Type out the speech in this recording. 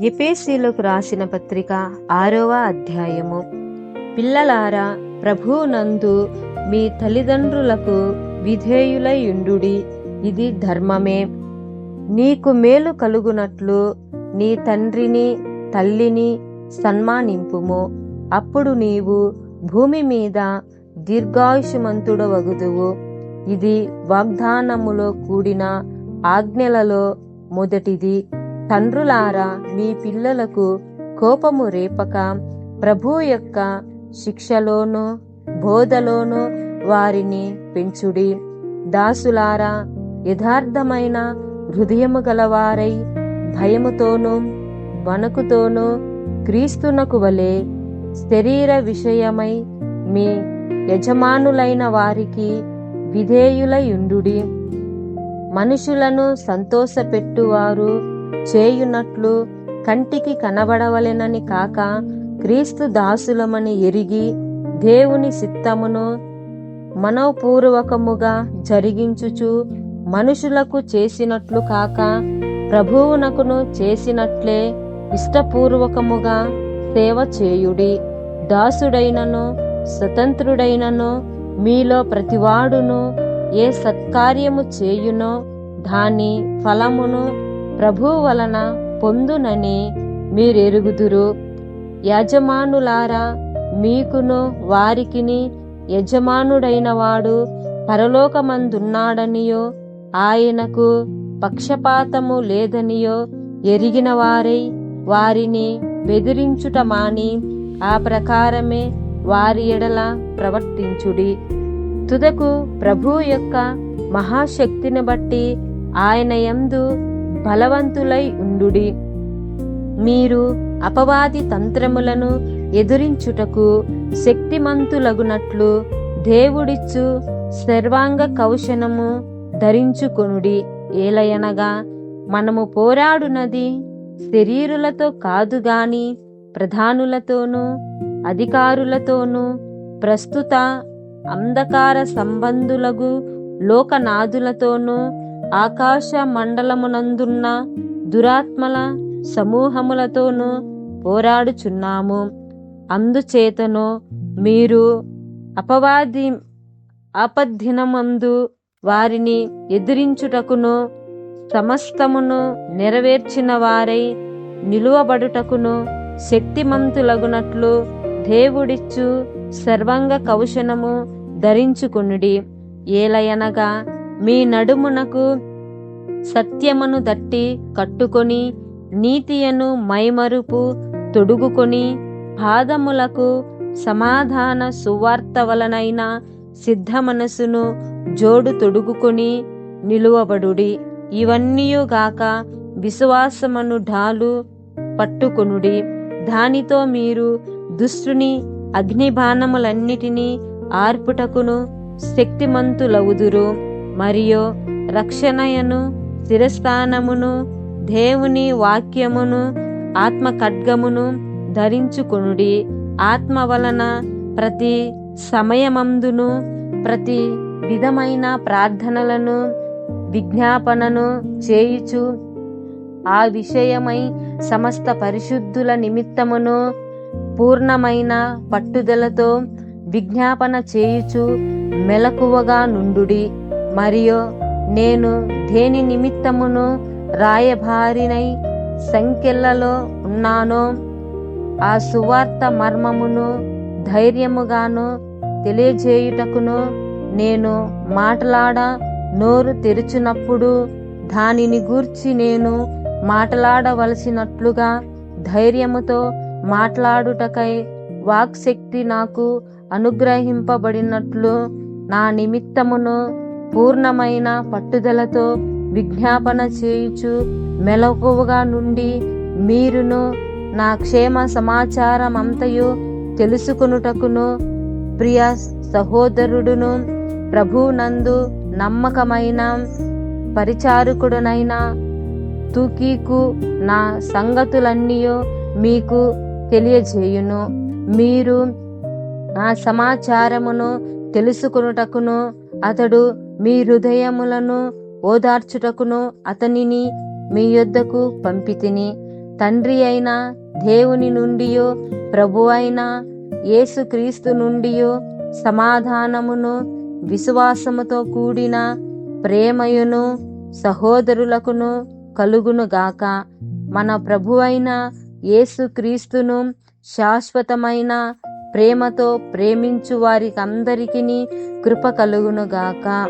ఎఫెసీయులకు రాసిన పత్రిక 6వ అధ్యాయము. పిల్లలారా, ప్రభువునందు మీ తల్లిదండ్రులకు విధేయులై యుండుడి, ఇది ధర్మమే. నీకు మేలు కలుగునట్లు నీ తండ్రిని తల్లిని సన్మానింపుము, అప్పుడు నీవు భూమి మీద దీర్ఘాయుష్మంతుడవగుదువు. ఇది వాగ్దానములో కూడిన ఆజ్ఞలలో మొదటిది. తండ్రులారా, మీ పిల్లలకు కోపము రేపక ప్రభువు యొక్క శిక్షలోను బోధలోను వారిని పెంచుడి. దాసులారా, యథార్థమైన హృదయము గలవారై భయముతోనూ వణకుతోనూ క్రీస్తునకు వలె శరీర విషయమై మీ యజమానులైన వారికి విధేయులయుండుడి. మనుషులను సంతోషపెట్టువారు చేయునట్లు కంటికి కనబడవలెనని కాక, క్రీస్తు దాసులమని ఎరిగి దేవుని చిత్తమును మనఃపూర్వకముగా జరిగించుచు, మనుషులకు చేసినట్లు కాక ప్రభువునకును చేసినట్లే ఇష్టపూర్వకముగా సేవ చేయుడి. దాసుడైనను స్వతంత్రుడైనను మీలో ప్రతివాడును ఏ సత్కార్యము చేయునో దాని ఫలమును ప్రభువు వలన పొందునని మీరెరుగుదురు. యజమానులారా, మీకును వారికిని యజమానుడైన వాడు పరలోకమందున్నాడనియో ఆయనకు పక్షపాతము లేదనియో ఎరిగిన వారై వారిని బెదిరించుట మాని ఆ ప్రకారమే వారి ఎడల ప్రవర్తించుడి. తుదకు ప్రభువు యొక్క మహాశక్తిని బట్టి ఆయన యందు బలవంతులై ఉండుడి. మీరు అపవాది తంత్రములను ఎదురించుటకు శక్తిమంతులగునట్లు దేవుడిచ్చు సర్వాంగ కవచము ధరించుకొనుడి. ఏలయనగా మనము పోరాడునది శరీరులతో కాదు గాని ప్రధానులతోనూ అధికారులతోనూ ప్రస్తుత అంధకార సంబంధులగు లోకనాథులతోనూ ఆకాశ మండలమునందున్న దురాత్మల సమూహములతోనూ పోరాడుచున్నాము. అందుచేతను మీరు ఆపద్దినమందు వారిని ఎదిరించుటకును సమస్తమును నెరవేర్చిన వారై నిలువబడుటకును శక్తిమంతులగునట్లు దేవుడిచ్చు సర్వాంగ కవచము ధరించుకొనుడి. ఏలయనగా మీ నడుమునకు సత్యమును దట్టి కట్టుకొని, నీతియను మైమరుపు తొడుగుకొని, పాదములకు సమాధాన సువార్త వలనైన సిద్ధ మనసును జోడు తొడుగుకొని నిలువబడుడి. ఇవన్నీయుగాక విశ్వాసమను ఢాలు పట్టుకొనుడి. దానితో మీరు దుష్టుని అగ్నిబాణములన్నిటినీ ఆర్పుటకును శక్తిమంతులవుదురు. మరియు రక్షణయను శిరస్థానమును దేవుని వాక్యమును ఆత్మ ఖడ్గమును ధరించుకొనుడి. ఆత్మ వలన ప్రతి సమయమందును ప్రతి విధమైన ప్రార్థనలను విజ్ఞాపనను చేయుచు ఆ విషయమై సమస్త పరిశుద్ధుల నిమిత్తమును పూర్ణమైన పట్టుదలతో విజ్ఞాపన చేయుచు మెలకువగా నుండుడి. మరియు నేను దేని నిమిత్తమును రాయబారినై సంకెళ్లలో ఉన్నానో ఆ సువార్త మర్మమును ధైర్యముగాను తెలియజేయుటకును నేను మాటలాడ నోరు తెరుచునప్పుడు దానిని గూర్చి నేను మాట్లాడవలసినట్లుగా ధైర్యముతో మాట్లాడుటకై వాక్శక్తి నాకు అనుగ్రహింపబడినట్లు నా నిమిత్తమును పూర్ణమైన పట్టుదలతో విజ్ఞాపన చేయుచు మెలకువగా నుండి మీరును నా క్షేమ సమాచారమంతయు తెలుసుకొనుటకును ప్రియ సహోదరుడును ప్రభువునందు నమ్మకమైన పరిచారకుడునైన తుకీకు నా సంగతులన్నీయు మీకు తెలియజేయును. మీరు ఆ సమాచారమును తెలుసుకొనుటకును అతడు మీ హృదయములను ఓదార్చుటకును అతనిని మీ యొద్దకు పంపితిని. తండ్రి అయిన దేవుని నుండియో ప్రభువైన యేసుక్రీస్తు నుండియో సమాధానమును విశ్వాసముతో కూడిన ప్రేమయును సహోదరులకును కలుగునుగాక. మన ప్రభువైన యేసుక్రీస్తును శాశ్వతమైన ప్రేమతో ప్రేమించు వారికందరికీ కృప కలుగునుగాక.